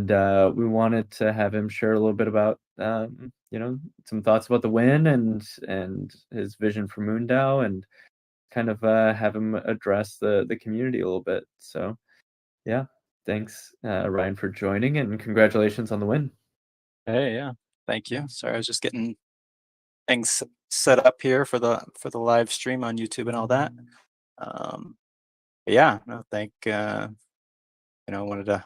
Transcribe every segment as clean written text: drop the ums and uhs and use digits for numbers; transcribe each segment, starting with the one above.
and we wanted to have him share a little bit about some thoughts about the win and his vision for MoonDAO, and kind of have him address the community a little bit. So yeah, thanks Ryan for joining, and congratulations on the win. Hey, yeah. Thank you. Sorry, I was just getting things set up here for the live stream on YouTube and all that. But yeah, no, wanted to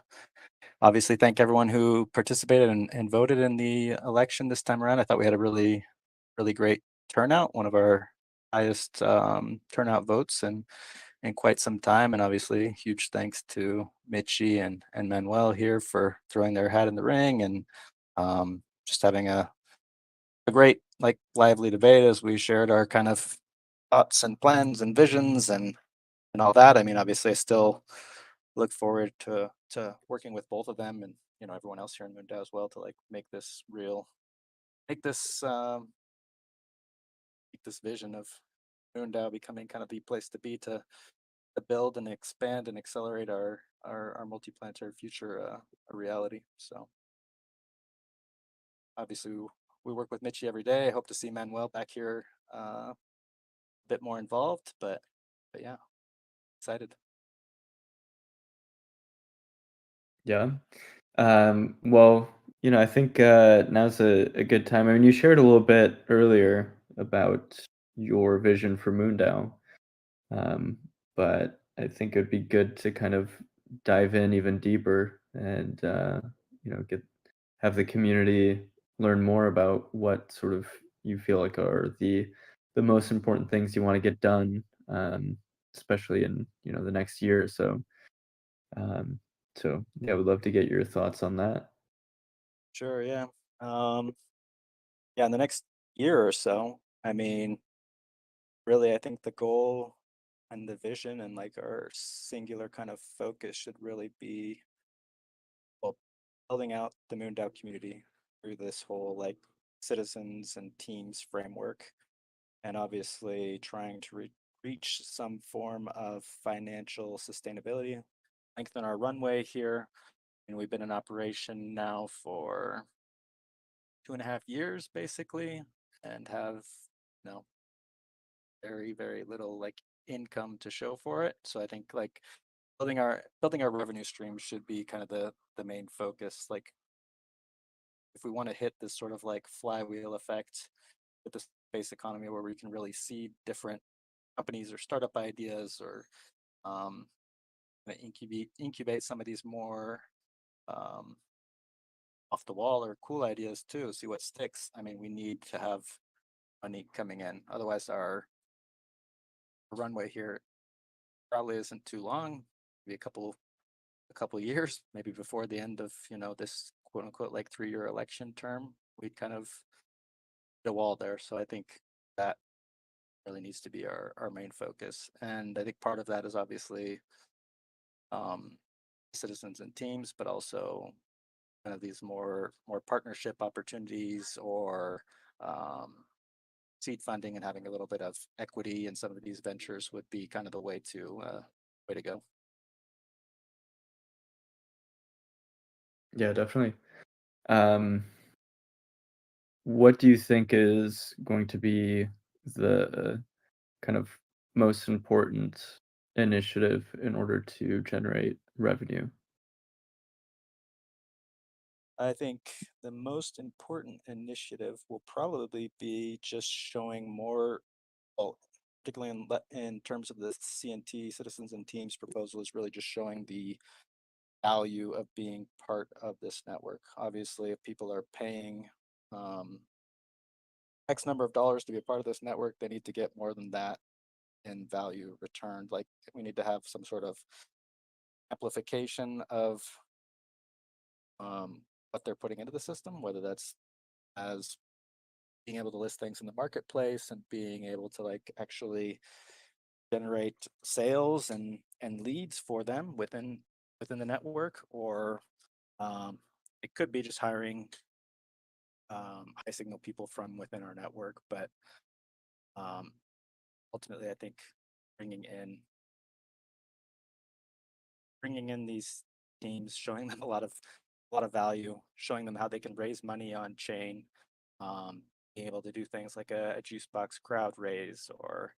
obviously thank everyone who participated and voted in the election this time around. I thought we had a really great turnout, one of our highest turnout votes in quite some time. And obviously, huge thanks to Mitchie and Manuel here for throwing their hat in the ring and just having a great, like, lively debate as we shared our kind of thoughts and plans and visions and all that. I mean, obviously, I still look forward to working with both of them and everyone else here in MoonDAO as well to like make this make this vision of MoonDAO becoming kind of the place to be to build and expand and accelerate our multi-planetary future a reality. So obviously we work with Mitchie every day. I hope to see Manuel back here a bit more involved, but yeah, excited. Yeah. Well, I think now's a good time. I mean, you shared a little bit earlier about your vision for MoonDAO, um, but I think it'd be good to kind of dive in even deeper and get have the community learn more about what sort of you feel like are the most important things you want to get done, especially in the next year or so. Um, so yeah, I would love to get your thoughts on that. Sure, yeah. Yeah, in the next year or so, I mean, really, I think the goal and the vision and like our singular kind of focus should really be, well, building out the MoonDAO community through this whole like citizens and teams framework, and obviously trying to reach some form of financial sustainability, lengthen our runway here. And we've been in operation now for 2.5 years basically, and have you know very little like income to show for it. So I think like building our revenue stream should be kind of the main focus. Like if we want to hit this sort of like flywheel effect with the space economy where we can really see different companies or startup ideas or um, incubate some of these more um, off the wall or cool ideas too, see what sticks. I mean, we need to have money coming in. Otherwise, our runway here probably isn't too long. Maybe a couple years, maybe before the end of this quote unquote like 3-year election term, we'd kind of hit a wall there. So I think that really needs to be our main focus. And I think part of that is obviously um, citizens and teams, but also kind of these more partnership opportunities or um, seed funding and having a little bit of equity in some of these ventures would be kind of the way to go. Yeah, definitely. Um, what do you think is going to be the kind of most important initiative in order to generate revenue? I think the most important initiative will probably be just showing more, well, particularly in terms of the CNT citizens and teams proposal, is really just showing the value of being part of this network. Obviously, if people are paying um, X number of dollars to be a part of this network, they need to get more than that in value returned. Like we need to have some sort of amplification of what they're putting into the system, whether that's as being able to list things in the marketplace and being able to like actually generate sales and leads for them within the network, or it could be just hiring high signal people from within our network. But um, ultimately, I think bringing in bringing in these teams, showing them a lot of a lot of value, showing them how they can raise money on chain, being able to do things like a juice box crowd raise or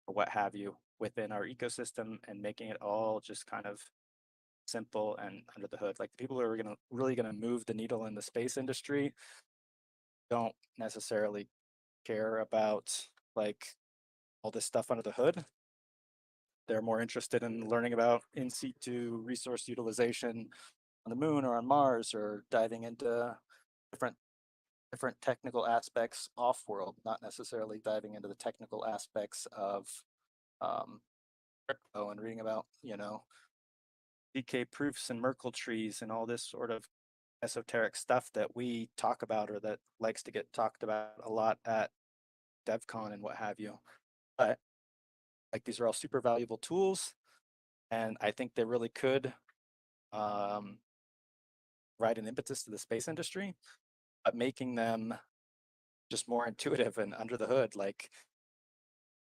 what have you within our ecosystem, and making it all just kind of simple and under the hood. Like the people who are gonna really gonna move the needle in the space industry don't necessarily care about like all this stuff under the hood. They're more interested in learning about in situ resource utilization on the moon or on Mars, or diving into different different technical aspects off world, not necessarily diving into the technical aspects of um, crypto and reading about, DK proofs and Merkle trees and all this sort of esoteric stuff that we talk about, or that likes to get talked about a lot at DevCon and what have you. But like these are all super valuable tools, and I think they really could um, provide an impetus to the space industry, but making them just more intuitive and under the hood. Like,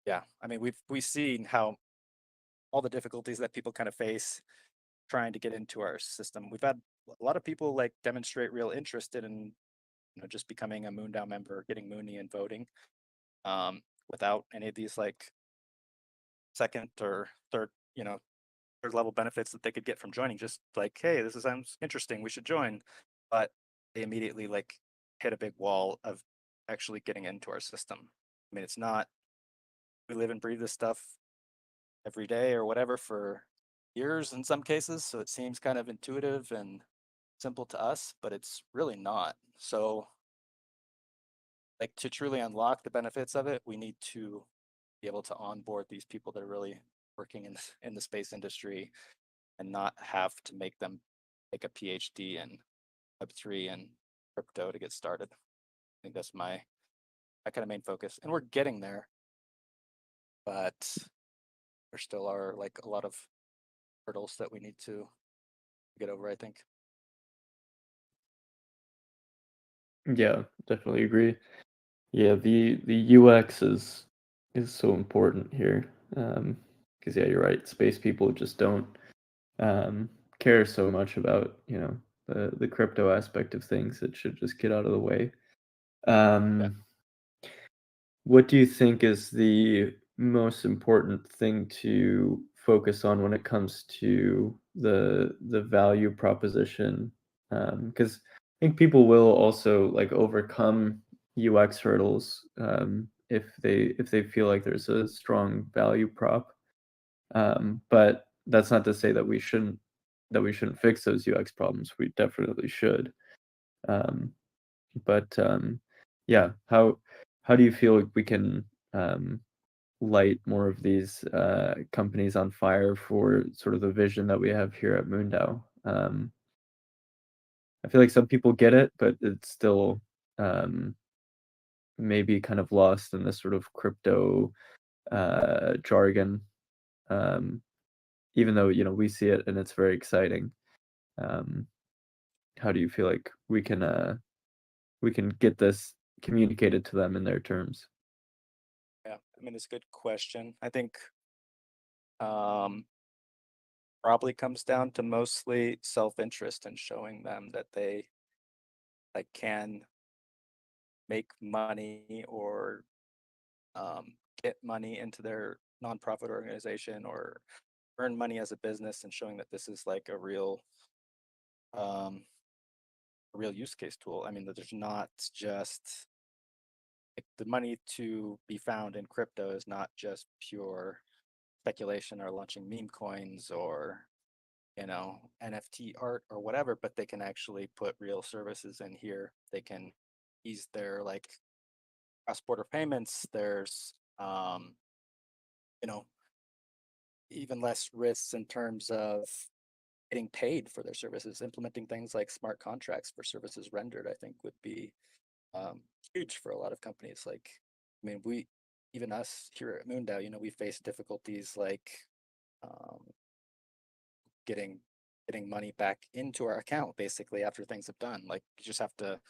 yeah, I mean, we've seen how all the difficulties that people kind of face trying to get into our system. We've had a lot of people like demonstrate real interest in just becoming a MoonDAO member, getting Mooney and voting, without any of these like second or third, third level benefits that they could get from joining. Just like, hey, this sounds interesting, we should join. But they immediately like hit a big wall of actually getting into our system. I mean, it's not, we live and breathe this stuff every day or whatever for years in some cases, so it seems kind of intuitive and simple to us, but it's really not. So like to truly unlock the benefits of it, we need to be able to onboard these people that are really working in the space industry, and not have to make them take a PhD in Web3 and crypto to get started. I think that's my kind of main focus, and we're getting there, but there still are like a lot of hurdles that we need to get over, I think. Yeah, definitely agree. Yeah, the UX is so important here. Because yeah, you're right. Space people just don't um, care so much about the crypto aspect of things. It should just get out of the way. Yeah. Um, what do you think is the most important thing to focus on when it comes to the value proposition? Because I think people will also like overcome UX hurdles if they feel like there's a strong value prop. But that's not to say that we shouldn't fix those UX problems. We definitely should. Um, but yeah, how do you feel like we can um, light more of these companies on fire for sort of the vision that we have here at MoonDAO? I feel like some people get it, but it's still um, maybe kind of lost in this sort of crypto jargon. Um, even though we see it and it's very exciting. Um, how do you feel like we can get this communicated to them in their terms? Yeah, I mean, it's a good question. I think um, probably comes down to mostly self-interest and showing them that they like can make money, or get money into their nonprofit organization, or earn money as a business, and showing that this is like um, a real use case tool. I mean, that there's not just like, the money to be found in crypto is not just pure speculation or launching meme coins or NFT art or whatever, but they can actually put real services in here. They can ease their like cross-border payments. There's you know even less risks in terms of getting paid for their services. Implementing things like smart contracts for services rendered, I think, would be huge for a lot of companies. Like, I mean, even us here at MoonDAO, we face difficulties like um, getting getting money back into our account basically after things have done. Like, you just have to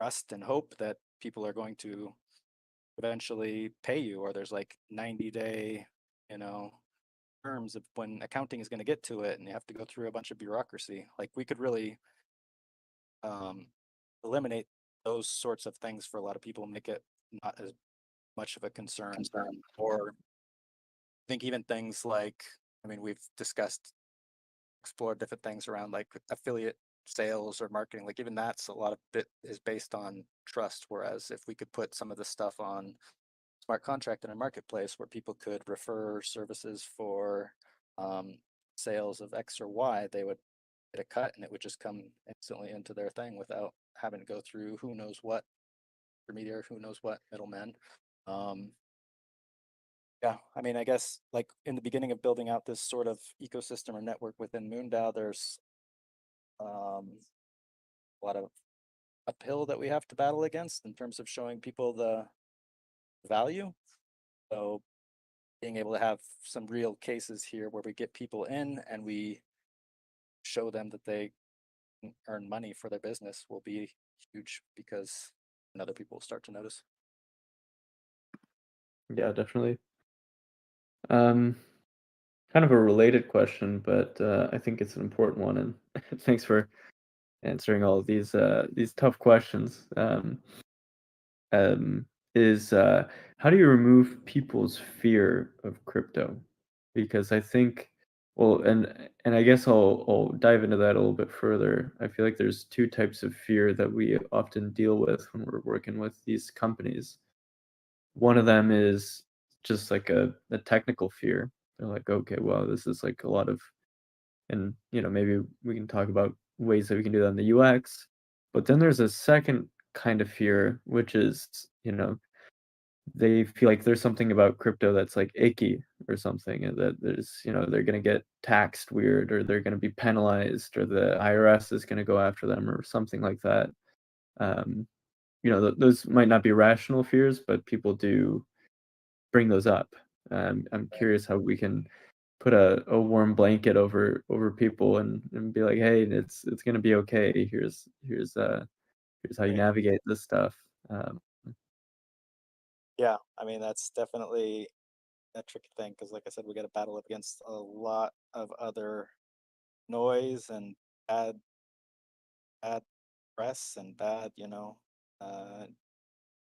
trust and hope that people are going to eventually pay you, or there's like 90-day, you know, terms of when accounting is going to get to it, and you have to go through a bunch of bureaucracy. Like, we could really um, eliminate those sorts of things for a lot of people, make it not as much of a concern. Or I think even things like, I mean, we've discussed, explored different things around like affiliate sales or marketing. Like even that's a lot of it is based on trust. Whereas if we could put some of this stuff on smart contract in a marketplace where people could refer services for um, sales of X or Y, they would get a cut and it would just come instantly into their thing without having to go through who knows what intermediary, who knows what middlemen. Um, yeah, I mean, I guess like in the beginning of building out this sort of ecosystem or network within MoonDAO, there's a lot of uphill that we have to battle against in terms of showing people the value. So being able to have some real cases here where we get people in and we show them that they can earn money for their business will be huge because other people will start to notice. Yeah, definitely. Um, Kind of a related question, but I think it's an important one, and thanks for answering all of these tough questions. Um, is How do you remove people's fear of crypto? Because I think, well, and I guess I'll dive into that a little bit further. I feel like there's two types of fear that we often deal with when we're working with these companies. One of them is just like a technical fear. They're like, okay, well, this is like a lot of, and maybe we can talk about ways that we can do that in the UX. But then there's a second kind of fear, which is, they feel like there's something about crypto that's like icky or something, and that there's, they're going to get taxed weird, or they're going to be penalized, or the IRS is going to go after them, or something like that. Um, those might not be rational fears, but people do bring those up. I'm Right. curious how we can put a warm blanket over people, and be like, hey, it's gonna be okay. Here's how you Right. navigate this stuff. Um, Yeah, I mean that's definitely a tricky thing because, like I said, we got to battle up against a lot of other noise and bad, bad press and bad, uh,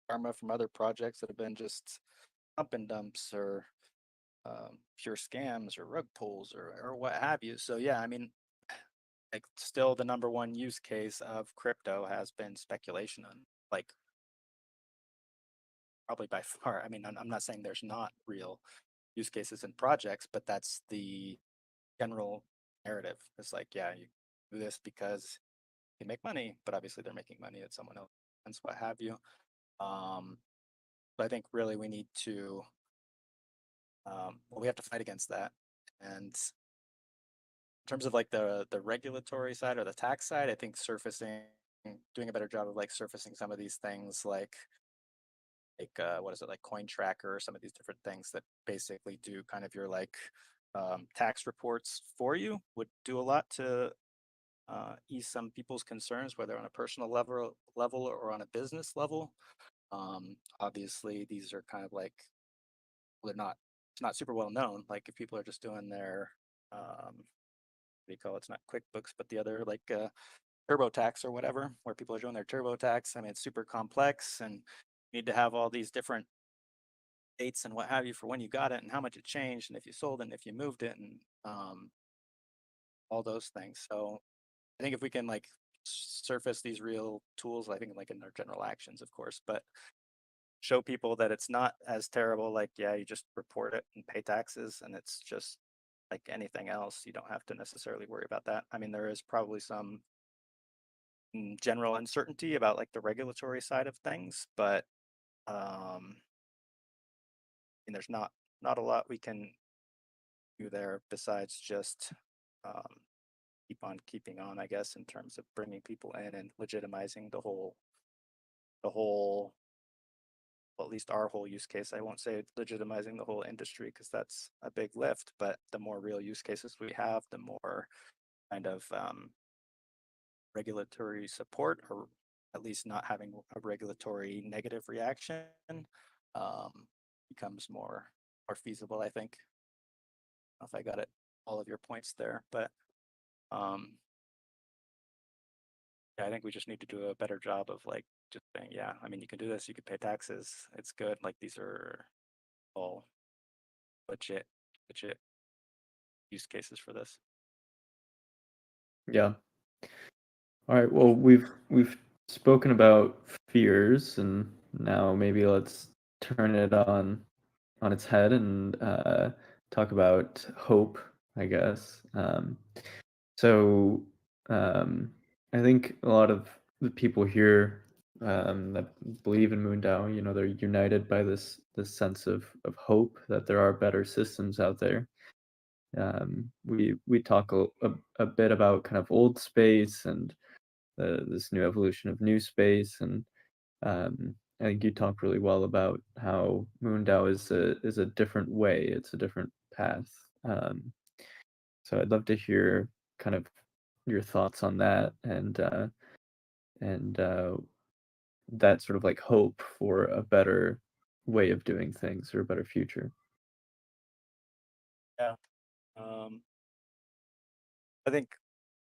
karma from other projects that have been just pump and dumps or pure scams or rug pulls or what have you. So yeah, I mean, like still the number one use case of crypto has been speculation on like probably by far. I mean, I'm not saying there's not real use cases and projects, but that's the general narrative. It's like, yeah, you do this because they make money, but obviously they're making money at someone else and what have you. Um, but I think really we need to, well, we have to fight against that. And in terms of like the regulatory side or the tax side, I think surfacing, doing a better job of like surfacing some of these things like what is it, like coin tracker or some of these different things that basically do kind of your like tax reports for you would do a lot to ease some people's concerns, whether on a personal level or on a business level. Obviously, these are kind of like, well, they're not, it's not super well known. Like if people are just doing their what do you call it? It's not QuickBooks, but the other like TurboTax or whatever, where people are doing their TurboTax. I mean, it's super complex and you need to have all these different dates and what have you for when you got it and how much it changed and if you sold it and if you moved it and all those things. So I think if we can like surface these real tools, I think like in their general actions, of course, but show people that it's not as terrible. Like, yeah, you just report it and pay taxes and it's just like anything else. You don't have to necessarily worry about that. I mean, there is probably some general uncertainty about like the regulatory side of things, but and there's not a lot we can do there besides just um, keep on keeping on, I guess, in terms of bringing people in and legitimizing the whole, well, at least our whole use case. I won't say legitimizing the whole industry because that's a big lift, but the more real use cases we have, the more kind of regulatory support, or at least not having a regulatory negative reaction, um, becomes more feasible, I think. I don't know if I got it all of your points there, but um, I think we just need to do a better job of like just saying, yeah, I mean, you can do this, you can pay taxes, it's good. Like these are all legit, legit use cases for this. Yeah. All right. Well, we've spoken about fears, and now maybe let's turn it on its head and talk about hope, I guess. So um, I think a lot of the people here that believe in MoonDAO, they're united by this sense of hope that there are better systems out there. We talk a bit about kind of old space and this new evolution of new space, and I think you talk really well about how MoonDAO is a different way. It's a different path. So I'd love to hear kind of your thoughts on that and that sort of like hope for a better way of doing things or a better future. Yeah. Um, I think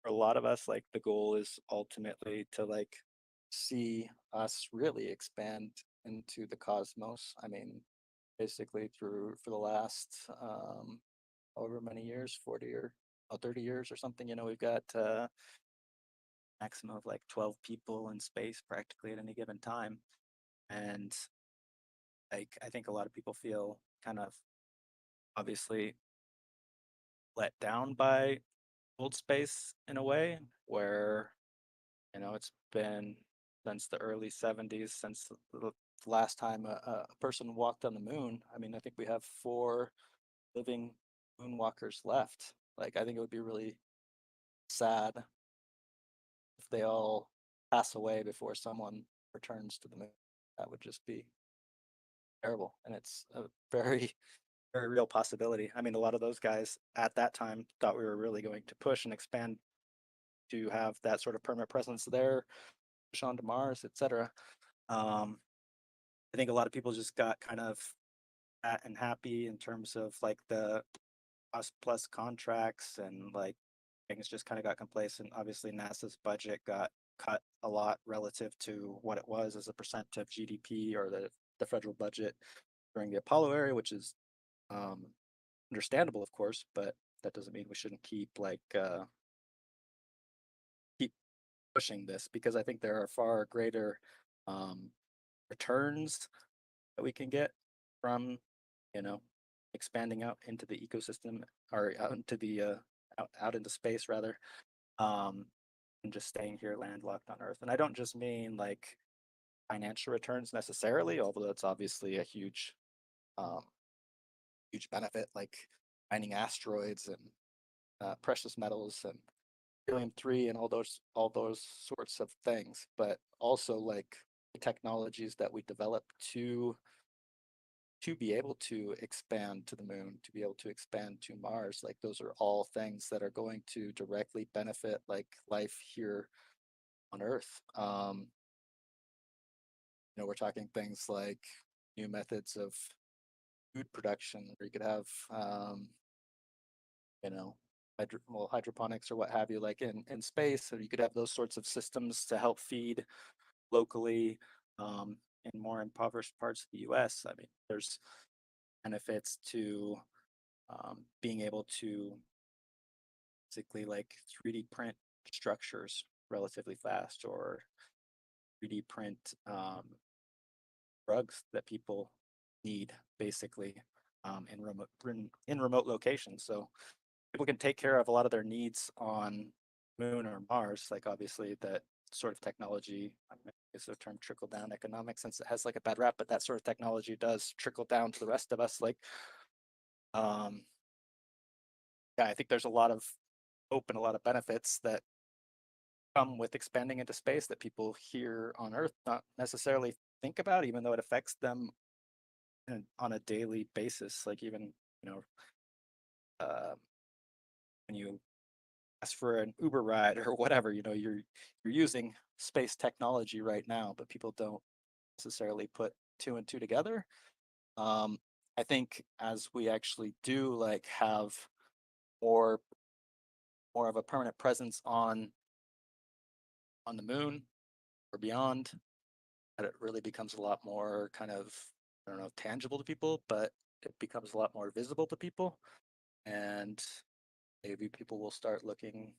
for a lot of us, like the goal is ultimately to like see us really expand into the cosmos. I mean, basically through for the last however many years, 40 or 30 years or something, we've got maximum of like 12 people in space practically at any given time. And like I think a lot of people feel kind of obviously let down by old space in a way where it's been since the early 70s, since the last time a person walked on the moon. I mean, I think we have 4 living moonwalkers left. Like, I think it would be really sad if they all pass away before someone returns to the moon. That would just be terrible. And it's a very, very real possibility. I mean, a lot of those guys at that time thought we were really going to push and expand to have that sort of permanent presence there, push on to Mars, etc. Um, I think a lot of people just got kind of fat and happy in terms of like the cost plus contracts and like things just kind of got complacent. Obviously, NASA's budget got cut a lot relative to what it was as a percent of GDP or the federal budget during the Apollo era, which is um, understandable, of course, but that doesn't mean we shouldn't keep pushing this because I think there are far greater um, returns that we can get from you know expanding out into the ecosystem or out into the out into space rather um and just staying here landlocked on Earth. And I don't just mean like financial returns necessarily, although that's obviously a um huge benefit, like finding asteroids and precious metals and helium-3 and all those sorts of things, but also like the technologies that we develop to be able to expand to the moon, to be able to expand to Mars. Like those are all things that are going to directly benefit like life here on Earth. We're talking things like new methods of food production where you could have you know, hydroponics or what have you, like in space. So you could have those sorts of systems to help feed locally in more impoverished parts of the US. I mean, there's benefits to being able to basically like 3D print structures relatively fast or 3D print drugs that people need basically in remote locations. So people can take care of a lot of their needs on Moon or Mars. Like obviously that sort of technology, I mean, is the term trickle down economics since it has like a bad rap, but that sort of technology does trickle down to the rest of us. Like um, yeah, I think there's a lot of hope and a lot of benefits that come with expanding into space that people here on Earth not necessarily think about, even though it affects them on a daily basis. Like even uh, when you ask for an Uber ride or whatever, you're using space technology right now, but people don't necessarily put 2 and 2 together. Um, I think as we actually do like have more more of a permanent presence on on the moon or beyond, that it really becomes a lot more kind of, I don't know, tangible to people, but it becomes a lot more visible to people. And maybe people will start looking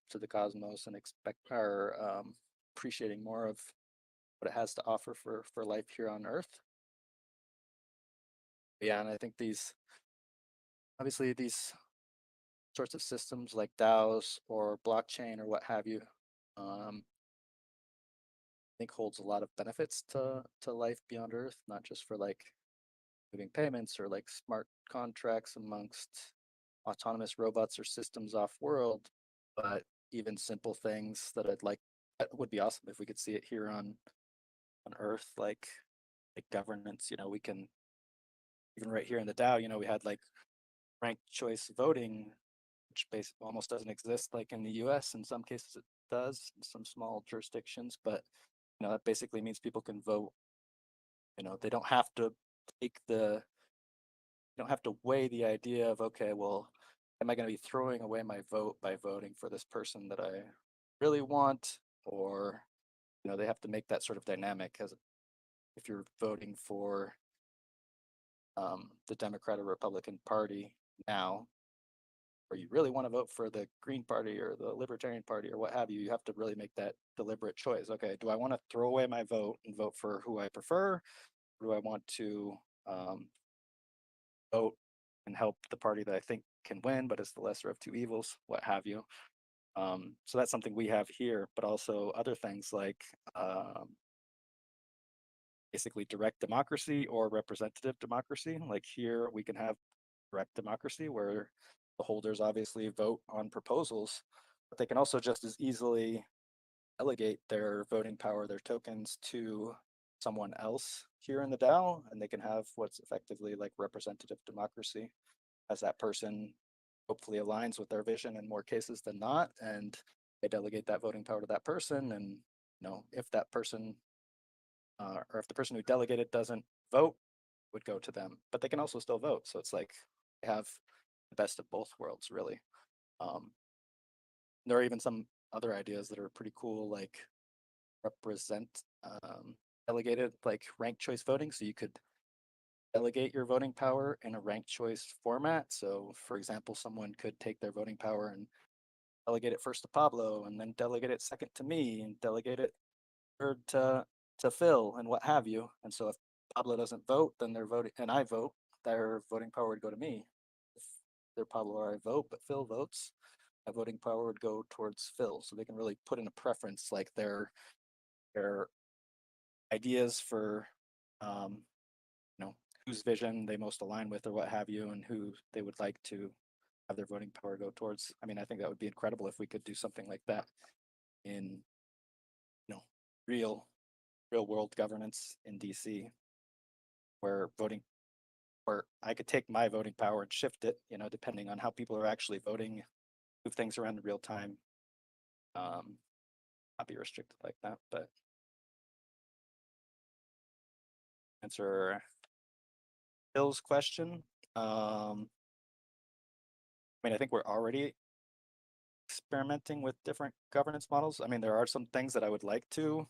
to the cosmos and appreciating more of what it has to offer for life here on Earth. Yeah, and I think obviously these sorts of systems like DAOs or blockchain or what have you, I think holds a lot of benefits to life beyond Earth, not just for like moving payments or like smart contracts amongst autonomous robots or systems off world, but even simple things that would be awesome if we could see it here on Earth, like governance. We can even right here in the DAO, we had like ranked choice voting, which basically almost doesn't exist like in the US. In some cases it does, in some small jurisdictions, but that basically means people can vote. They don't have to take the don't have to weigh the idea of, okay, well, am I going to be throwing away my vote by voting for this person that I really want? Or, they have to make that sort of dynamic as if you're voting for the Democrat or Republican Party now, or you really want to vote for the Green Party or the Libertarian Party or what have you, you have to really make that deliberate choice. Okay, do I want to throw away my vote and vote for who I prefer? Or do I want to vote and help the party that I think can win, but is the lesser of two evils, what have you? So that's something we have here, but also other things like basically direct democracy or representative democracy. Like here, we can have direct democracy where the holders obviously vote on proposals, but they can also just as easily delegate their voting power, their tokens to someone else here in the DAO, and they can have what's effectively like representative democracy, as that person hopefully aligns with their vision in more cases than not, and they delegate that voting power to that person. And if that person or if the person who delegated doesn't vote, would go to them, but they can also still vote. So it's like they have the best of both worlds, really. Um, there are even some other ideas that are pretty cool, like represent delegated, like ranked choice voting. So you could delegate your voting power in a ranked choice format. So, for example, someone could take their voting power and delegate it first to Pablo, and then delegate it second to me, and delegate it third to Phil, and what have you. And so, if Pablo doesn't vote, then they're voting, and I vote, their voting power would go to me. If they're Pablo or I vote, but Phil votes, my voting power would go towards Phil. So they can really put in a preference, like their ideas for um, whose vision they most align with or what have you, and who they would like to have their voting power go towards. I mean, I think that would be incredible if we could do something like that in real real world governance in DC, where voting where I could take my voting power and shift it, depending on how people are actually voting, move things around in real time. Not be restricted like that, but answer Bill's question. I mean, I think we're already experimenting with different governance models. I mean, there are some things that I would like to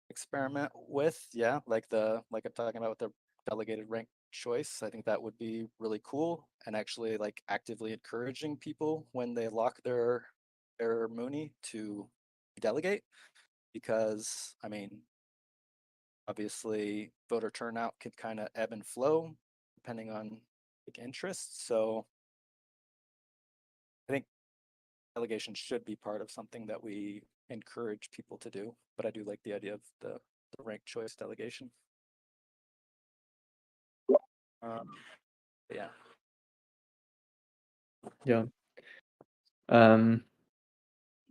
experiment with. Yeah, like I'm talking about with the delegated rank choice. I think that would be really cool, and actually like actively encouraging people when they lock their MOONEY to delegate, because I mean, obviously voter turnout can kind of ebb and flow depending on like interests. So I think delegation should be part of something that we encourage people to do, but I do like the idea of the ranked choice delegation. Um, yeah. Yeah.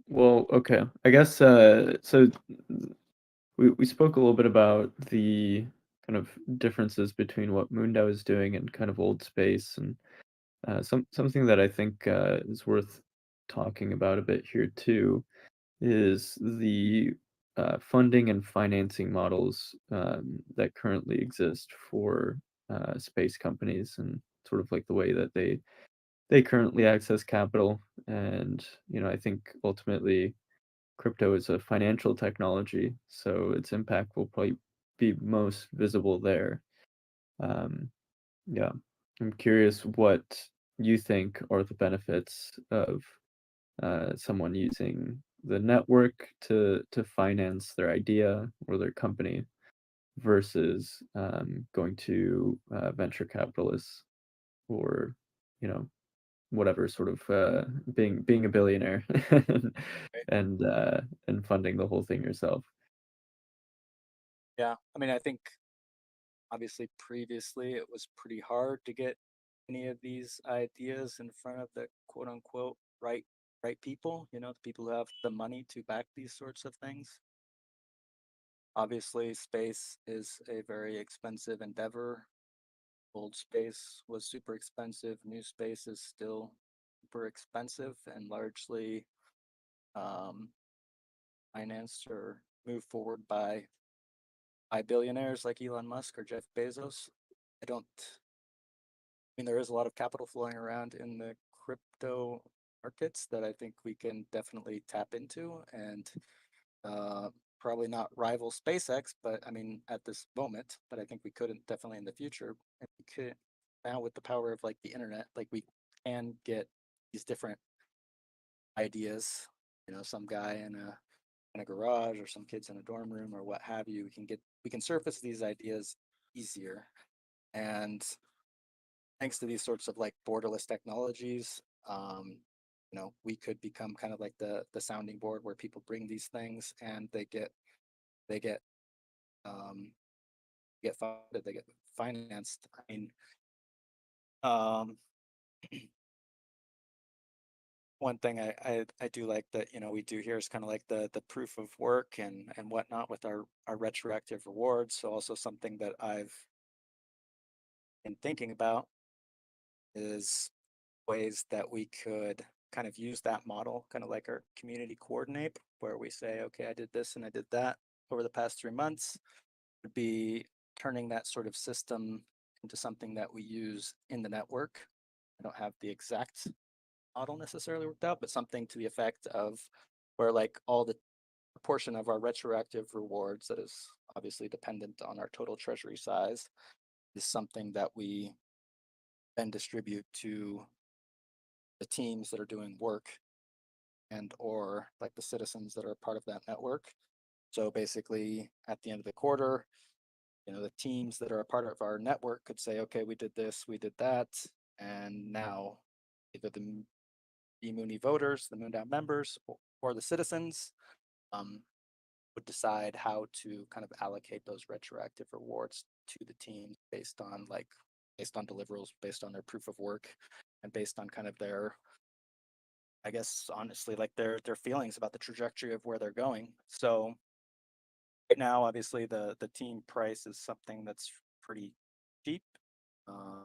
Well, okay. I guess so we spoke a little bit about the kind of differences between what MoonDAO is doing and kind of old space, and something that I think is worth talking about a bit here too is the funding and financing models that currently exist for space companies, and sort of like the way that they currently access capital. And I think ultimately crypto is a financial technology, so its impact will probably be most visible there. Um, yeah, I'm curious what you think are the benefits of someone using the network to finance their idea or their company versus going to venture capitalists or you know whatever sort of being a billionaire Right. and funding the whole thing yourself. Yeah, I mean, I think obviously previously it was pretty hard to get any of these ideas in front of the quote unquote right people, the people who have the money to back these sorts of things. Obviously, space is a very expensive endeavor. Old space was super expensive. New space is still super expensive and largely um, financed or moved forward by billionaires like Elon Musk or Jeff Bezos. I mean, there is a lot of capital flowing around in the crypto markets that I think we can definitely tap into and uh, probably not rival SpaceX, but I mean, at this moment, but I think we couldn't definitely in the future. And we could now with the power of like the internet, like we can get these different ideas, some guy in a garage or some kids in a dorm room or what have you. We can surface these ideas easier. And thanks to these sorts of like borderless technologies, we could become kind of like the sounding board where people bring these things and they um, get funded, they get financed. I mean, um, one thing I do like that we do here is kind of like the proof of work and whatnot with our retroactive rewards. So also something that I've been thinking about is ways that we could kind of use that model, kind of like our community coordinate, where we say, okay, I did this and I did that over the past 3 months, would be turning that sort of system into something that we use in the network. I don't have the exact model necessarily worked out, but something to the effect of where like all the portion of our retroactive rewards that is obviously dependent on our total treasury size is something that we then distribute to the teams that are doing work and or like the citizens that are part of that network. So basically at the end of the quarter, the teams that are a part of our network could say, okay, we did this, we did that, and now either the Mooney voters, the MoonDAO members, or the citizens um, would decide how to kind of allocate those retroactive rewards to the teams based on deliverables, based on their proof of work, and based on kind of their, I guess honestly, like their feelings about the trajectory of where they're going. So right now, obviously, the team price is something that's pretty cheap, uh,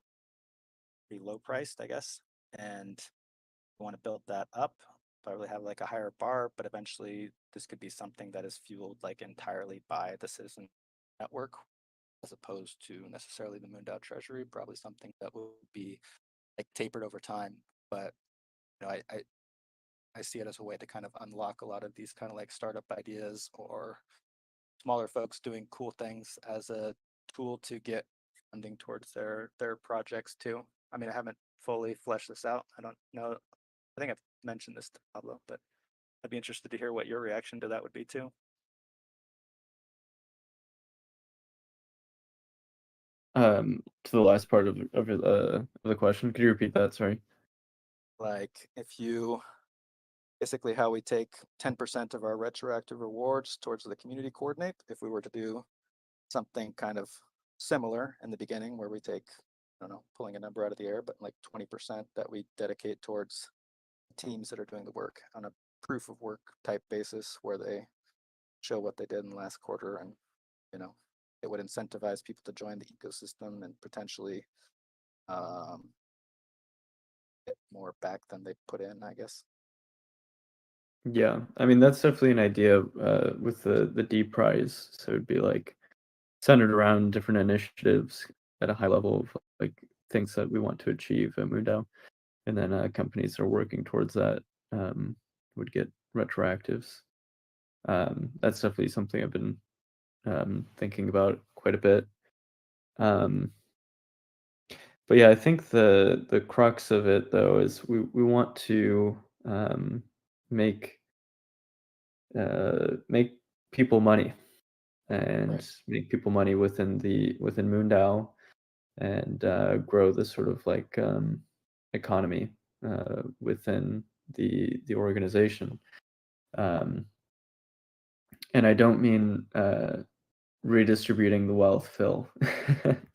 pretty low priced, I guess, and we want to build that up. Probably have like a higher bar, but eventually this could be something that is fueled like entirely by the citizen network, as opposed to necessarily the MoonDAO treasury. Probably something that will be like tapered over time, but I see it as a way to kind of unlock a lot of these kind of like startup ideas or smaller folks doing cool things as a tool to get funding towards their projects too. I mean, I haven't fully fleshed this out. I don't know. I think I've mentioned this to Pablo, but I'd be interested to hear what your reaction to that would be too. To the last part of the question, could you repeat that? Sorry. Like if you basically how we take 10% of our retroactive rewards towards the community coordinate, if we were to do something kind of similar in the beginning where we take, I don't know, pulling a number out of the air, but like 20% that we dedicate towards teams that are doing the work on a proof of work type basis where they show what they did in the last quarter and you know it would incentivize people to join the ecosystem and potentially um, get more back than they put in, I guess. Yeah, I mean that's definitely an idea with the D prize. So it'd be like centered around different initiatives at a high level of like things that we want to achieve at MoonDAO, and then companies that are working towards that would get retroactives. That's definitely something I've been thinking about quite a bit. Um, but yeah, I think the crux of it though is we want to make make people money Right. and make people money within MoonDAO and grow this sort of like economy within the organization. Um, and I don't mean redistributing the wealth, Phil,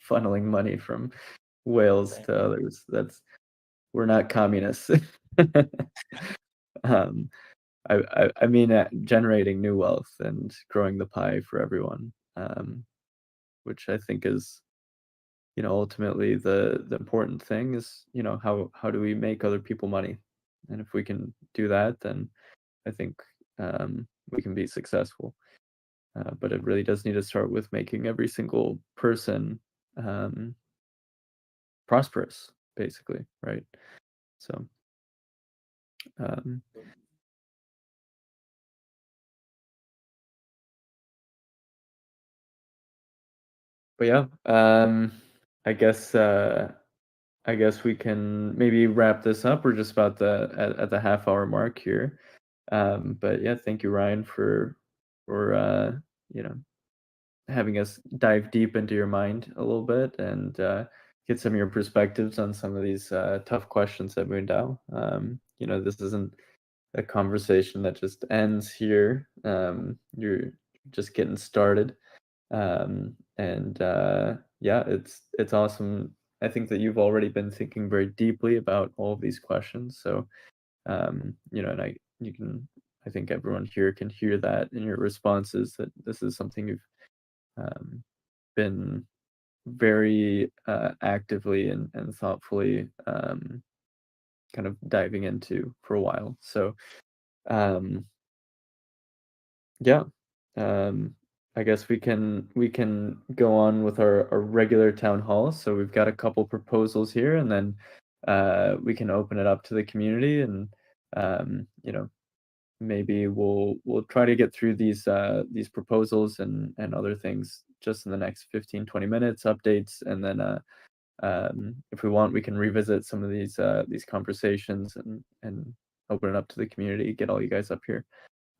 funneling money from whales Right. to others. We're not communists. um, I mean generating new wealth and growing the pie for everyone, which I think is ultimately the important thing is how do we make other people money, and if we can do that, then I think we can be successful. But it really does need to start with making every single person um, prosperous, basically, right? So, um, but yeah, I guess I guess we can maybe wrap this up. We're just about at the half-hour mark here. But yeah, thank you, Ryan, for you know having us dive deep into your mind a little bit and get some of your perspectives on some of these tough questions at MoonDAO. This isn't a conversation that just ends here. You're just getting started. And yeah, it's awesome. I think that you've already been thinking very deeply about all of these questions. So, and I think everyone here can hear that in your responses that this is something you've um, been very actively and thoughtfully kind of diving into for a while. So, um, yeah, um, I guess we can go on with our regular town hall. So we've got a couple proposals here, and then we can open it up to the community, and maybe we'll try to get through these proposals and other things just in the next 15-20 minutes updates, and then if we want, we can revisit some of these conversations and open it up to the community, get all you guys up here.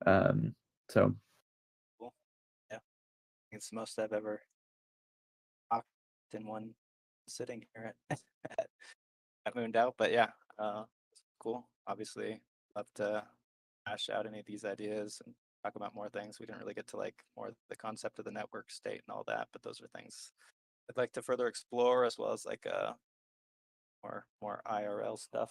Um, so Cool. Yeah. It's the most I've ever talked in one sitting here at at MoonDAO. But yeah, it's cool. Obviously, love to hash out any of these ideas and talk about more things. We didn't really get to like more the concept of the network state and all that, but those are things I'd like to further explore, as well as like more IRL stuff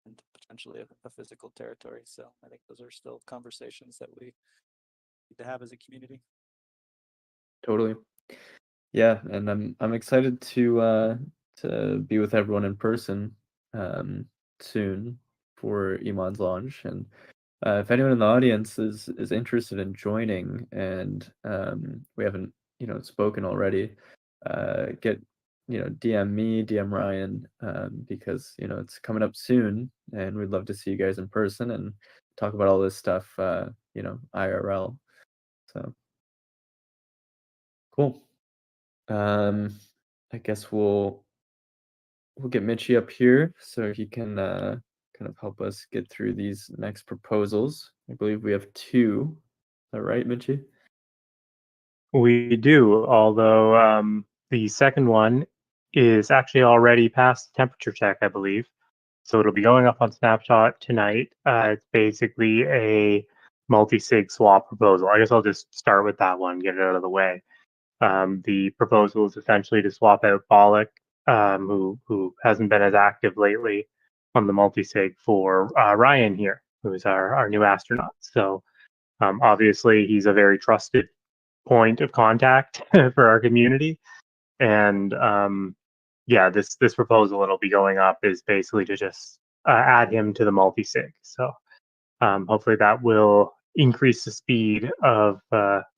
and potentially a physical territory. So I think those are still conversations that we need to have as a community. totally. Yeah, and I'm excited to be with everyone in person soon for Iman's launch. And if anyone in the audience is interested in joining and we haven't spoken already, get DM me, DM Ryan, because it's coming up soon, and we'd love to see you guys in person and talk about all this stuff, IRL. So cool. Um, I guess we'll get Mitchie up here so he can kind of help us get through these next proposals. I believe we have two. Is that right, Mitchie? We do, although the second one is actually already past temperature check, I believe. So it'll be going up on Snapshot tonight. It's basically a multi-sig swap proposal. I guess I'll just start with that one, get it out of the way. The proposal is essentially to swap out Bollock, who hasn't been as active lately on the multi-sig, for Ryan here, who is our new astronaut. So obviously he's a very trusted point of contact for our community. And yeah, this proposal that'll be going up is basically to just add him to the multi-sig. So hopefully that will increase the speed of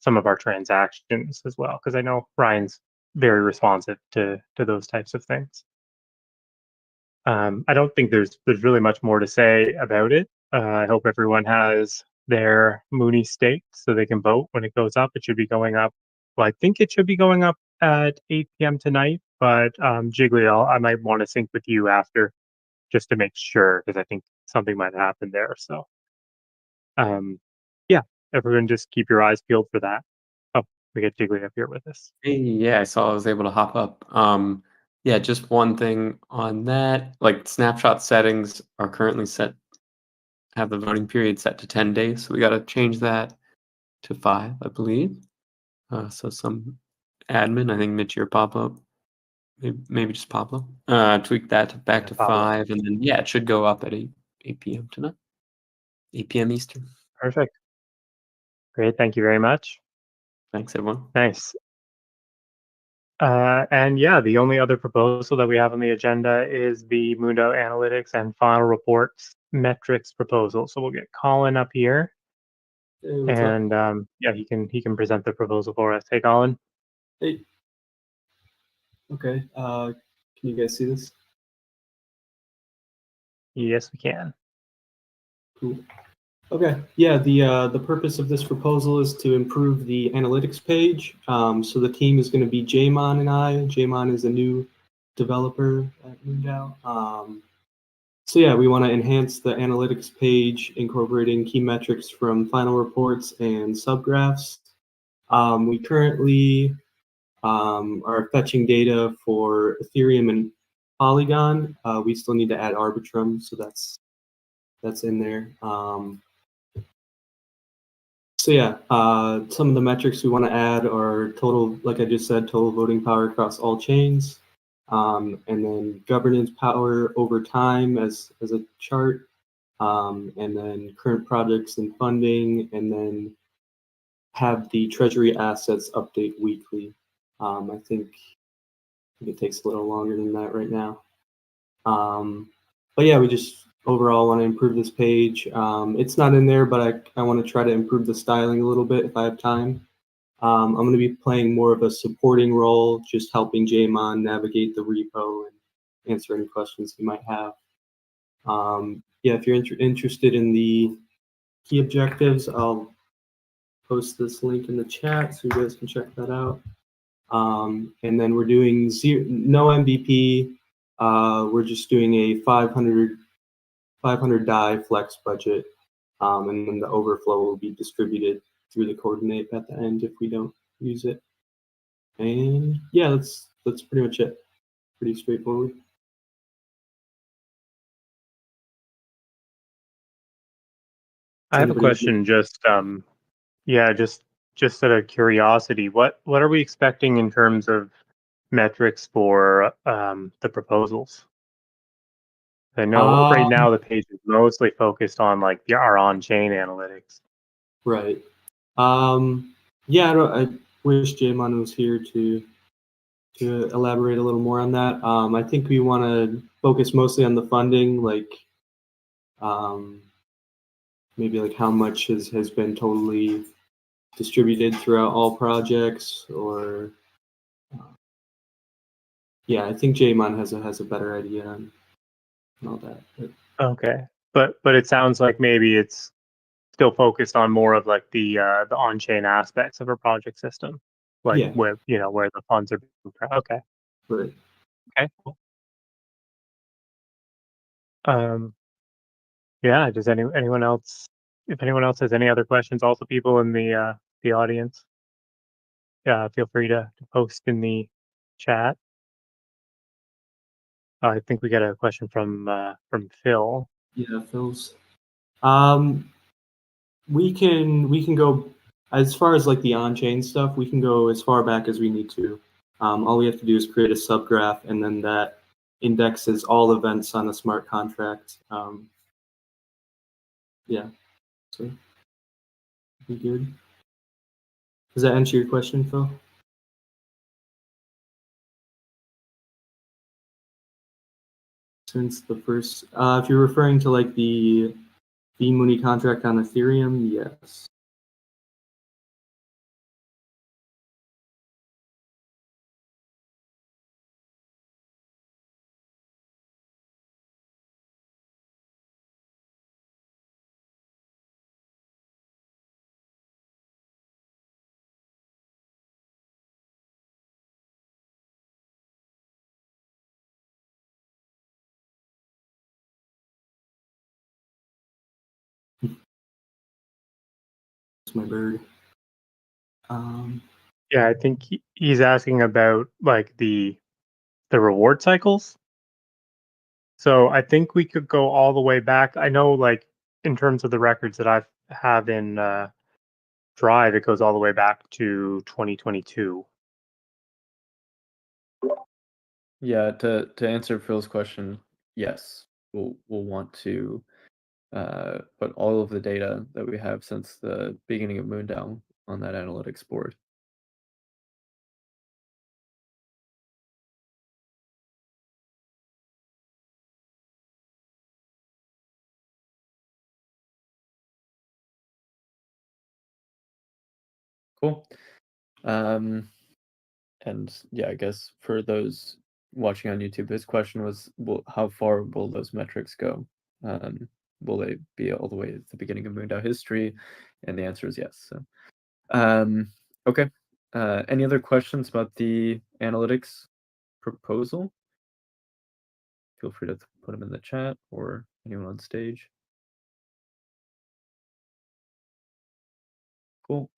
some of our transactions as well, because I know Ryan's very responsive to those types of things. I don't think there's really much more to say about it. I hope everyone has their MOONEY stake so they can vote when it goes up. It should be going up. Well, I think it should be going up at 8 p.m. tonight, but Jiggly, I might want to sync with you after just to make sure because I think something might happen there. So, yeah, everyone just keep your eyes peeled for that. Oh, we get Jiggly up here with us. Hey, yeah, I saw I was able to hop up. Yeah, just one thing on that. Like snapshot settings are currently set, have the voting period set to 10 days. So we got to change that to 5, I believe. So some admin, I think Mitch or Pablo, maybe just Pablo, tweak that back to Pablo. 5. And then, yeah, it should go up at 8 p.m. tonight, 8 p.m. Eastern. Perfect. Great. Thank you very much. Thanks, everyone. Nice. And yeah, the only other proposal that we have on the agenda is the MoonDAO Analytics and Final Reports metrics proposal. So we'll get Colin up here, Hey, what's up? and yeah, he can present the proposal for us. Hey, Colin. Hey. Okay. Can you guys see this? Yes, we can. Cool. Okay. Yeah. The purpose of this proposal is to improve the analytics page. So the team is going to be Jamon and I. Jamon is a new developer at MoonDAO. So yeah, we want to enhance the analytics page, incorporating key metrics from final reports and subgraphs. We currently are fetching data for Ethereum and Polygon. We still need to add Arbitrum, so that's in there. So yeah, some of the metrics we want to add are total, like I just said, total voting power across all chains, and then governance power over time as a chart, and then current projects and funding, and then have the treasury assets update weekly. I think it takes a little longer than that right now. But yeah, we just overall want to improve this page. It's not in there, but I want to try to improve the styling a little bit if I have time. I'm going to be playing more of a supporting role, just helping Jamon navigate the repo and answer any questions he might have. Yeah, if you're interested in the key objectives, I'll post this link in the chat so you guys can check that out. And then we're doing no MVP. We're just doing a 500 DAI flex budget, and then the overflow will be distributed through the coordinate at the end if we don't use it. And yeah, that's pretty much it. Pretty straightforward. I have a question. Just yeah, just out of curiosity, what are we expecting in terms of metrics for the proposals? I know right now the page is mostly focused on like our on-chain analytics. Right. Yeah, I wish Jamon was here to elaborate a little more on that. I think we want to focus mostly on the funding, like maybe like how much has been totally distributed throughout all projects, or yeah, I think Jamon has a better idea on all that. But, Okay, but it sounds like maybe it's still focused on more of like the on-chain aspects of a project system, like yeah, where where the funds are being okay. right. Okay, cool. Yeah, does anyone else, if anyone else has any other questions, also people in the audience, yeah, feel free to post in the chat. I think we got a question from Phil. Yeah, Phil's. We can go as far as like the on-chain stuff. We can go as far back as we need to. All we have to do is create a subgraph, and then that indexes all events on a smart contract. Yeah, so be good. Does that answer your question, Phil? Since the first, if you're referring to like the MOONEY contract on Ethereum, yes. lost my bird. Yeah, I think he's asking about like the reward cycles. So I think we could go all the way back. I know, like in terms of the records that I've have in Drive, it goes all the way back to 2022. Yeah, to answer Phil's question, yes, we'll want to put all of the data that we have since the beginning of MoonDAO on that analytics board. Cool. And yeah, I guess for those watching on YouTube, his question was, how far will those metrics go? Will they be all the way at the beginning of MoonDAO history? And the answer is yes. So, okay. Any other questions about the analytics proposal? Feel free to put them in the chat or anyone on stage. Cool.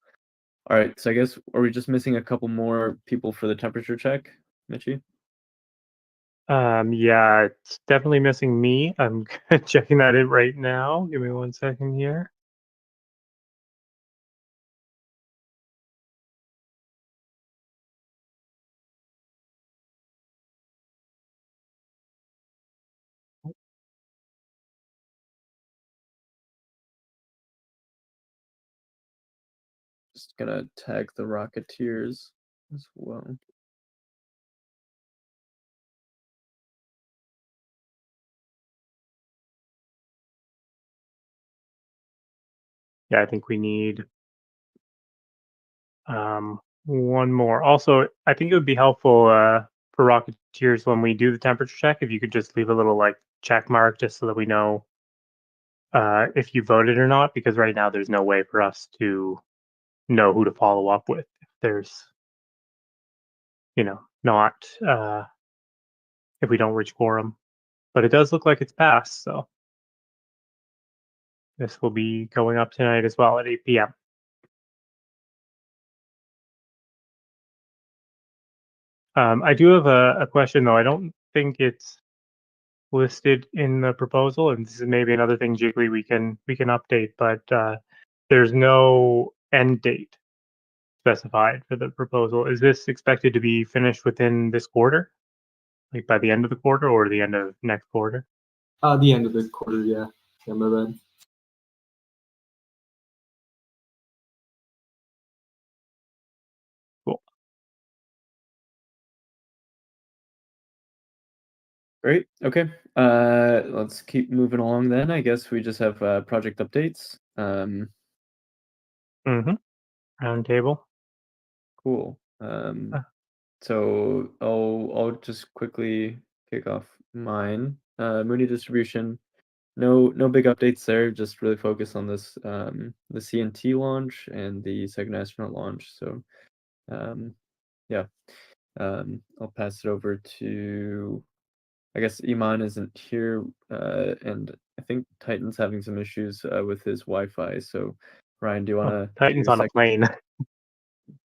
All right, so I guess, are we just missing a couple more people for the temperature check, Mitchie? Yeah, it's definitely missing me. I'm checking that in right now. Give me 1 second here. Just gonna tag the Rocketeers as well. Yeah, I think we need one more. Also, I think it would be helpful for Rocketeers when we do the temperature check if you could just leave a little like check mark just so that we know if you voted or not, because right now there's no way for us to know who to follow up with if there's, not if we don't reach quorum. But it does look like it's passed, so this will be going up tonight as well at 8 p.m. I do have a question though. I don't think it's listed in the proposal, and this is maybe another thing, Jiggly, we can update, but there's no end date specified for the proposal. Is this expected to be finished within this quarter, like by the end of the quarter or the end of next quarter? The end of the quarter, yeah. Yeah, my bad. Cool. Great. Okay. Let's keep moving along then. I guess we just have project updates. Roundtable. Cool. So I'll just quickly kick off mine. Mooney distribution. No big updates there. Just really focus on this the CNT launch and the second astronaut launch. So yeah. I'll pass it over to, I guess Iman isn't here, and I think Titan's having some issues with his Wi-Fi. So Ryan, do you want to Titan's on a plane.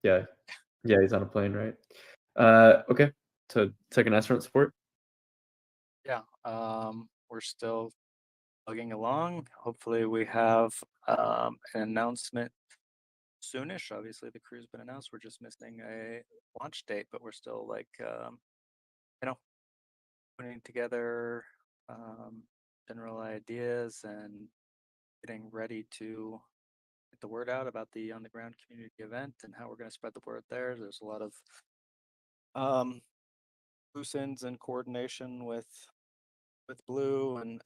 Yeah, he's on a plane, right? Okay. So second astronaut support. Yeah, we're still plugging along. Hopefully, we have an announcement soonish. Obviously, the crew's been announced. We're just missing a launch date, but we're still like, putting together general ideas and getting ready to get the word out about the on the ground community event and how we're going to spread the word there. There's a lot of loose ends and coordination with Blue and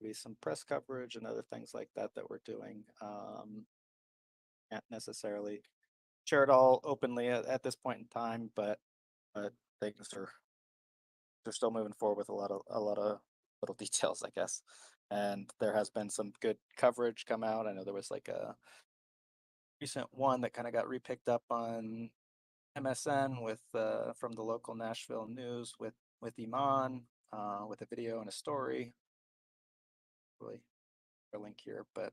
maybe some press coverage and other things like that we're doing. Can't necessarily share it all openly at this point in time, but things are they're still moving forward with a lot of little details, I guess. And there has been some good coverage come out. I know there was like a recent one that kind of got repicked up on MSN with from the local Nashville news with Iman with a video and a story. Really a link here, but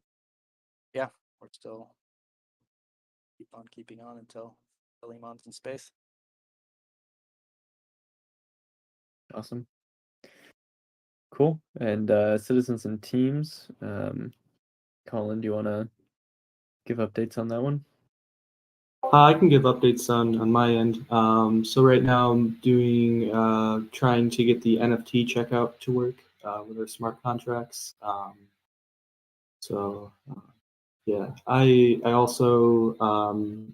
yeah, we're still keep on keeping on until Limon's in space. Awesome. Cool. And citizens and teams. Colin, do you want to give updates on that one? I can give updates on my end. So right now I'm doing trying to get the NFT checkout to work with our smart contracts. Yeah, I also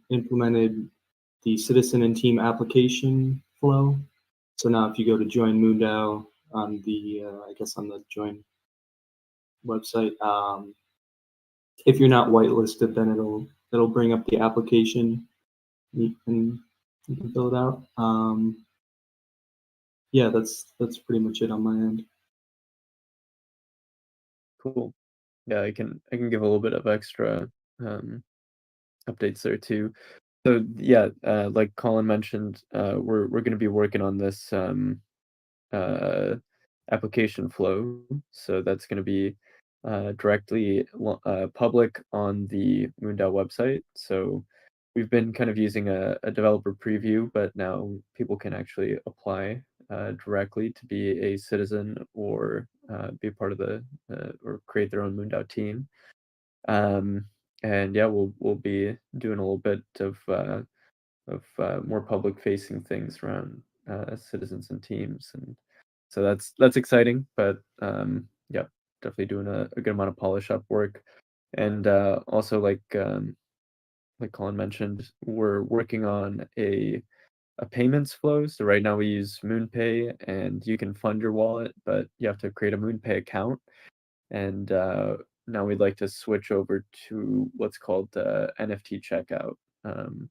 implemented the citizen and team application flow. So now if you go to join MoonDAO on the I guess on the join website, if you're not whitelisted, then it'll bring up the application. You can fill it out. Yeah, that's pretty much it on my end. Cool. Yeah, I can give a little bit of extra updates there too. So yeah, like Colin mentioned, we're going to be working on this application flow. So that's going to be directly public on the MoonDAO website. So we've been kind of using a developer preview, but now people can actually apply directly to be a citizen or be part of the or create their own MoonDAO team. And yeah, we'll be doing a little bit of more public facing things around citizens and teams, and so that's exciting. But yeah, definitely doing a good amount of polish up work, and also like Colin mentioned, we're working on a payments flow. So right now we use MoonPay, and you can fund your wallet, but you have to create a MoonPay account. And now we'd like to switch over to what's called NFT checkout. Don't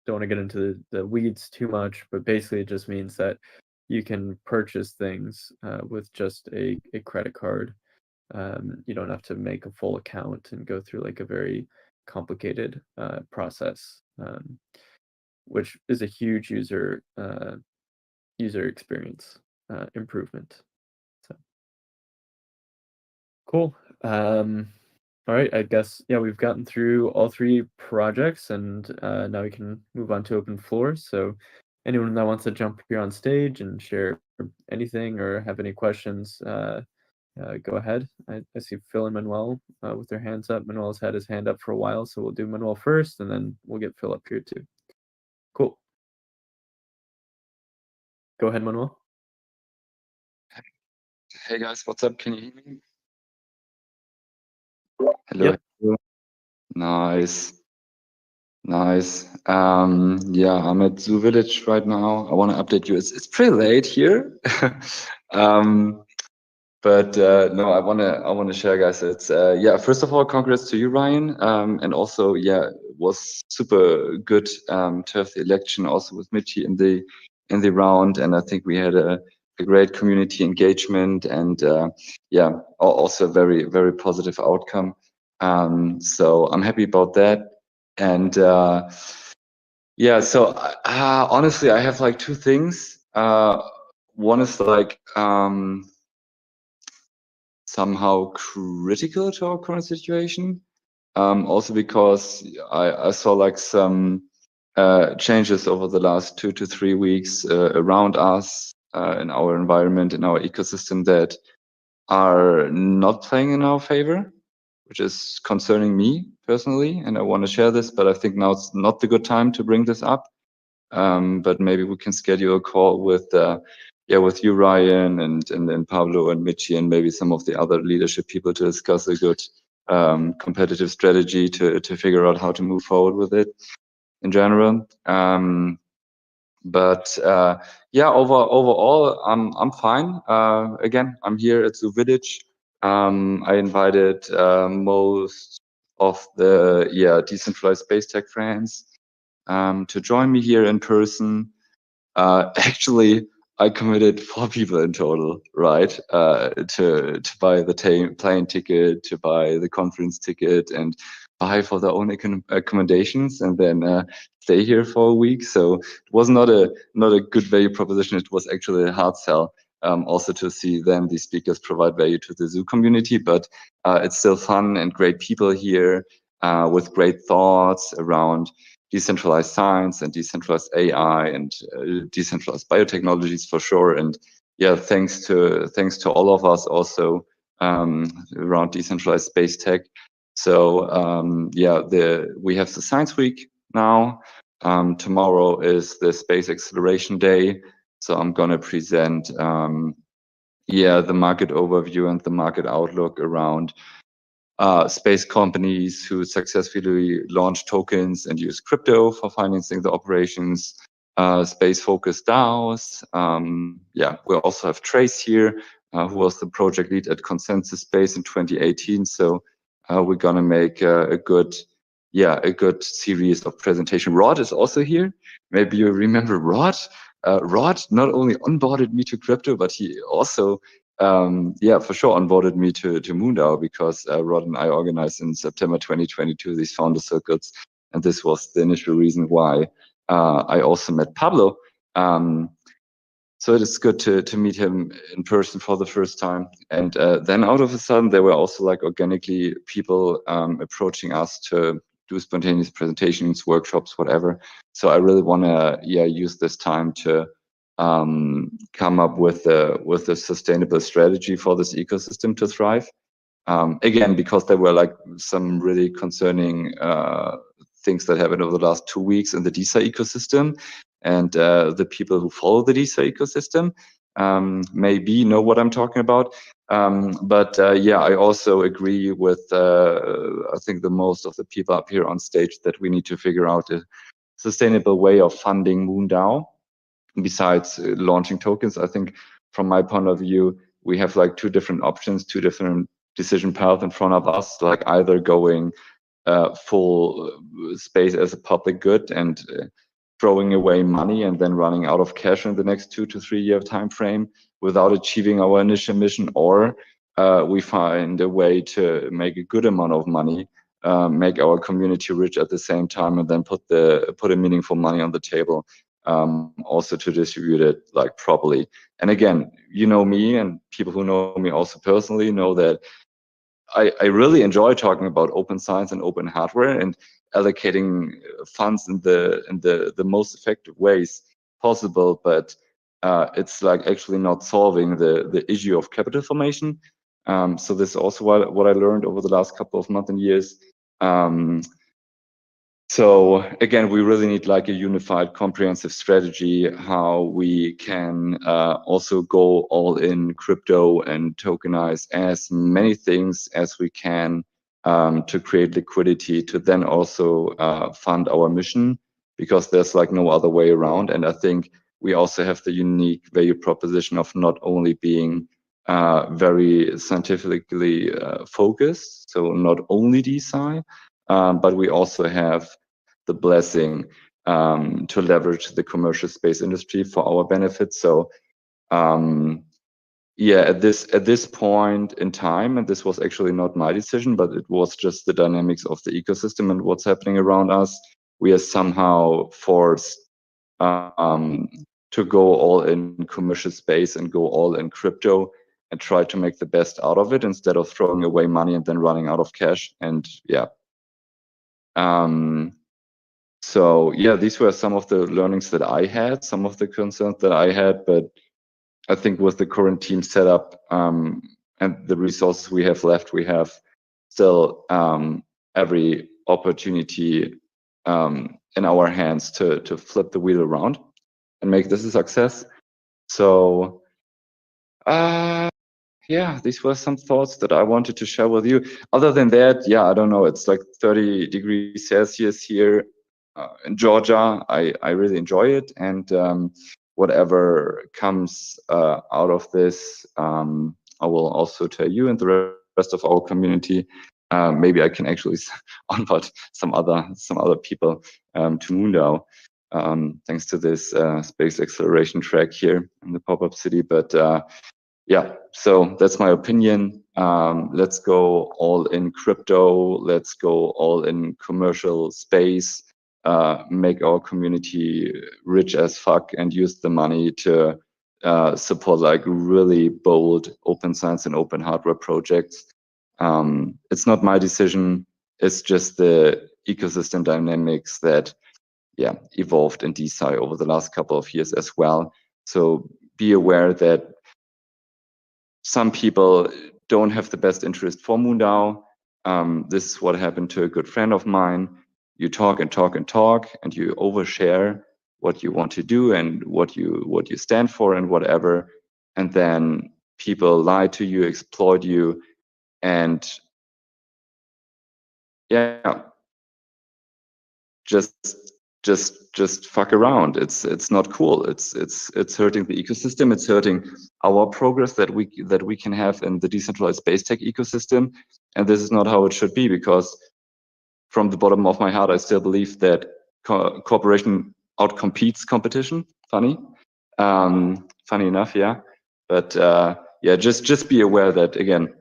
want to get into the weeds too much, but basically it just means that you can purchase things with just a credit card. You don't have to make a full account and go through like a very complicated process, which is a huge user experience improvement. So cool. All right, I guess, yeah, we've gotten through all three projects, and now we can move on to open floor. So anyone that wants to jump here on stage and share anything or have any questions, go ahead. I see Phil and Manuel with their hands up. Manuel's had his hand up for a while, so we'll do Manuel first, and then we'll get Phil up here too. Cool. Go ahead, Manuel. Hey guys, what's up? Can you hear me? Hello. Yep. Hello. Nice. Nice. Yeah, I'm at Zoo Village right now. I want to update you. It's pretty late here. But no, I wanna share, guys. It's yeah. First of all, congrats to you, Ryan. And also, yeah, it was super good to have the election also with Mitchie in the round, and I think we had a great community engagement, and yeah, also a very very positive outcome. So I'm happy about that, and yeah. So honestly, I have like two things. One is like somehow critical to our current situation. Also because I saw like some changes over the last 2 to 3 weeks around us in our environment, in our ecosystem, that are not playing in our favor, which is concerning me personally. And I want to share this, but I think now it's not the good time to bring this up. But maybe we can schedule a call with yeah, with you, Ryan, and then Pablo and Michi, and maybe some of the other leadership people to discuss a good competitive strategy to figure out how to move forward with it in general. But yeah, overall, I'm fine. Again, I'm here at Zoo Village. I invited most of the decentralized space tech friends to join me here in person. Actually, I committed 4 people in total, right? To buy the plane ticket, to buy the conference ticket, and buy for their own accommodations, and then stay here for a week. So it was not a good value proposition. It was actually a hard sell. Also to see then these speakers provide value to the Zoo community, but it's still fun and great people here. with great thoughts around decentralized science and decentralized AI and decentralized biotechnologies for sure. And yeah, thanks to all of us also around decentralized space tech. So yeah, we have the Science Week now. Tomorrow is the Space Acceleration Day. So I'm gonna present yeah, the market overview and the market outlook around space companies who successfully launch tokens and use crypto for financing the operations, space-focused DAOs. Yeah, we also have Trace here, who was the project lead at Consensus Space in 2018. So we're gonna make a good series of presentation. Rod is also here. Maybe you remember Rod. Rod not only onboarded me to crypto, but he also yeah, for sure onboarded me to MoonDAO, because Rod and I organized in September 2022 these founder circuits, and this was the initial reason why I also met Pablo. So it is good to meet him in person for the first time. And then out of a sudden, there were also like organically people approaching us to do spontaneous presentations, workshops, whatever. So I really want to use this time to come up with a sustainable strategy for this ecosystem to thrive. Again, because there were like some really concerning things that happened over the last 2 weeks in the DeSci ecosystem, and the people who follow the DeSci ecosystem maybe know what I'm talking about. But yeah, I also agree with I think the most of the people up here on stage that we need to figure out a sustainable way of funding MoonDAO. Besides launching tokens, I think from my point of view, we have like two different options, two different decision paths in front of us, like either going full space as a public good and throwing away money and then running out of cash in the next 2 to 3 year time frame without achieving our initial mission, or we find a way to make a good amount of money, make our community rich at the same time, and then put a meaningful money on the table. Also to distribute it like properly. And again, you know me, and people who know me also personally know that I really enjoy talking about open science and open hardware and allocating funds in the most effective ways possible. But it's like actually not solving the issue of capital formation. So this is also what I learned over the last couple of months and years. So again, we really need like a unified, comprehensive strategy, how we can also go all in crypto and tokenize as many things as we can to create liquidity, to then also fund our mission, because there's like no other way around. And I think we also have the unique value proposition of not only being very scientifically focused, so not only DeSci, but we also have the blessing to leverage the commercial space industry for our benefit. So yeah, at this point in time, and this was actually not my decision, but it was just the dynamics of the ecosystem and what's happening around us, we are somehow forced to go all in commercial space and go all in crypto and try to make the best out of it instead of throwing away money and then running out of cash. And yeah. So yeah, these were some of the learnings that I had, some of the concerns that I had, but I think with the current team setup and the resources we have left, we have still every opportunity in our hands to flip the wheel around and make this a success. So yeah, these were some thoughts that I wanted to share with you. Other than that, yeah, I don't know. It's like 30 degrees Celsius here in Georgia. I really enjoy it, and whatever comes out of this, I will also tell you and the rest of our community. Maybe I can actually onboard some other people to MoonDAO, thanks to this space acceleration track here in the pop-up city. But yeah, so that's my opinion. Let's go all in crypto. Let's go all in commercial space. Make our community rich as fuck and use the money to support like really bold open science and open hardware projects. It's not my decision. It's just the ecosystem dynamics that evolved in DeSci over the last couple of years as well. So be aware that some people don't have the best interest for MoonDAO. This is what happened to a good friend of mine. You talk and talk and talk, and you overshare what you want to do and what you stand for and whatever, and then people lie to you, exploit you, and just fuck around. It's not cool. It's hurting the ecosystem. It's hurting our progress that we can have in the decentralized space tech ecosystem. And this is not how it should be, because from the bottom of my heart, I still believe that cooperation outcompetes competition. Funny enough, yeah. But just be aware that, again,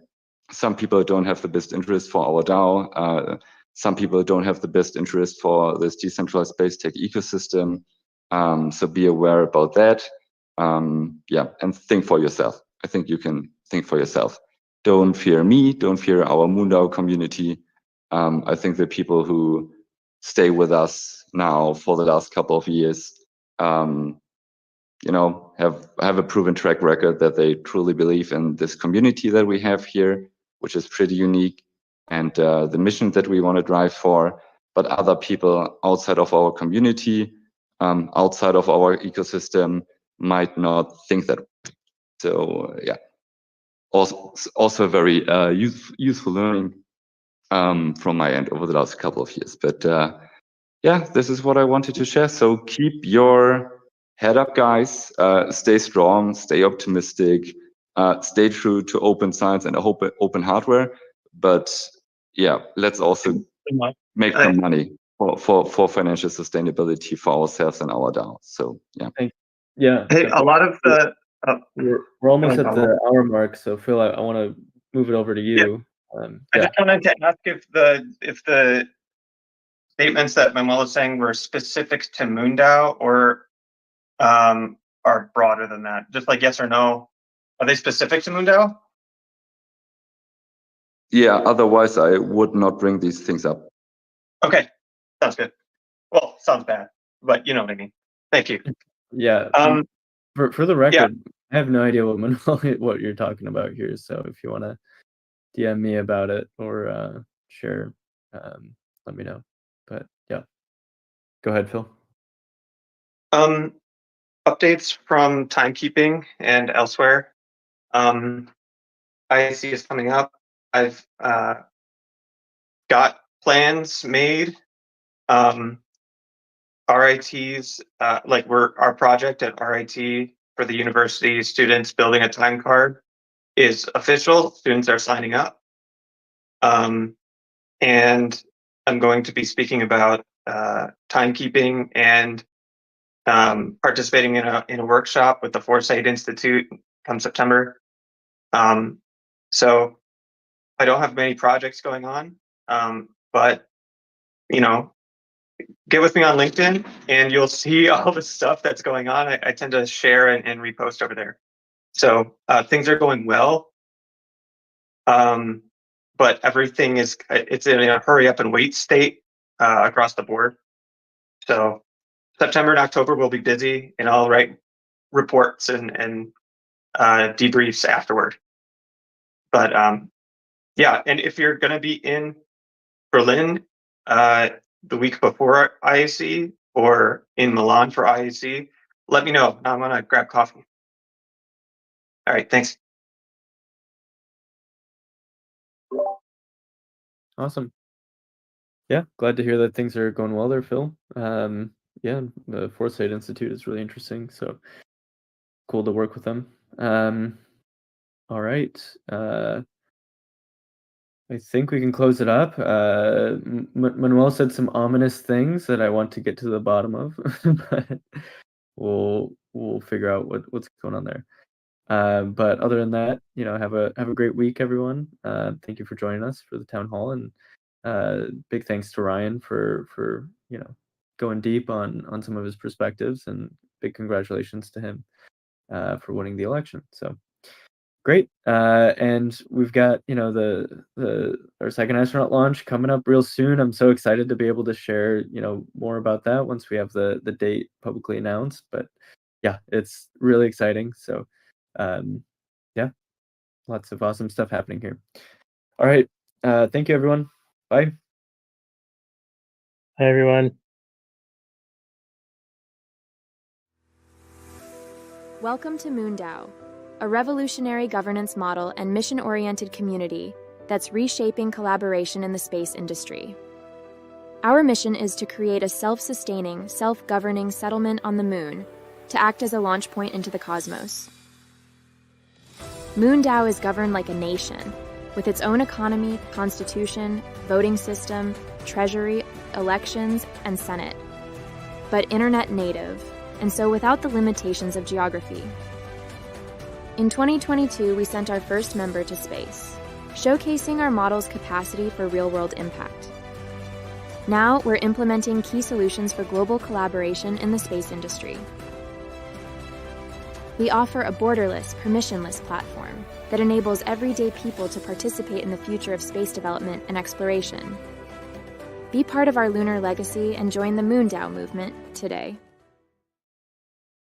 some people don't have the best interest for our DAO. Some people don't have the best interest for this decentralized space tech ecosystem. So be aware about that. And think for yourself. I think you can think for yourself. Don't fear me. Don't fear our MoonDAO community. I think the people who stay with us now for the last couple of years, have a proven track record that they truly believe in this community that we have here, which is pretty unique, and the mission that we want to drive for. But other people outside of our community, outside of our ecosystem, might not think that way. So also very useful learning from my end over the last couple of years. But this is what I wanted to share. So keep your head up, guys. Stay strong, stay optimistic, stay true to open science and open hardware. But let's also make some money for financial sustainability for ourselves and our DAO. So Yeah. Hey, a lot of the we're almost at the hour mark, so Phil, I want to move it over to you. I just wanted to ask if the statements that Manuel was saying were specific to MoonDAO or are broader than that. Just like yes or no, are they specific to MoonDAO? Yeah, otherwise I would not bring these things up. Okay, sounds good. Well, sounds bad, but you know what I mean. Thank you. Yeah. For the record, I have no idea what you're talking about here. So if you want to DM me about it or share, let me know. But go ahead, Phil. Updates from timekeeping and elsewhere. IAC is coming up. I've got plans made. RITs, our project at RIT for the university students building a time card is official. Students are signing up. And I'm going to be speaking about timekeeping and participating in a workshop with the Foresight Institute come September. So I don't have many projects going on, but get with me on LinkedIn and you'll see all the stuff that's going on. I tend to share and repost over there. So things are going well, but everything it's in a hurry up and wait state across the board. So September and October will be busy, and I'll write reports and debriefs afterward. But and if you're going to be in Berlin the week before IAC or in Milan for IAC, let me know. I'm going to grab coffee. All right, thanks. Awesome. Yeah, glad to hear that things are going well there, Phil. The Foresight Institute is really interesting, so cool to work with them. All right. I think we can close it up. Manuel said some ominous things that I want to get to the bottom of, but we'll figure out what's going on there. But other than that, have a great week, everyone. Thank you for joining us for the town hall, and big thanks to Ryan for going deep on some of his perspectives, and big congratulations to him for winning the election. So Great. And we've got, our second astronaut launch coming up real soon. I'm so excited to be able to share, more about that once we have the date publicly announced. But yeah, it's really exciting. So yeah, lots of awesome stuff happening here. All right. Thank you, everyone. Bye. Hi, everyone. Welcome to MoonDAO, a revolutionary governance model and mission-oriented community that's reshaping collaboration in the space industry. Our mission is to create a self-sustaining, self-governing settlement on the moon to act as a launch point into the cosmos. MoonDAO is governed like a nation, with its own economy, constitution, voting system, treasury, elections, and senate, but internet native, and so without the limitations of geography. In 2022, we sent our first member to space, showcasing our model's capacity for real-world impact. Now, we're implementing key solutions for global collaboration in the space industry. We offer a borderless, permissionless platform that enables everyday people to participate in the future of space development and exploration. Be part of our lunar legacy and join the MoonDAO movement today.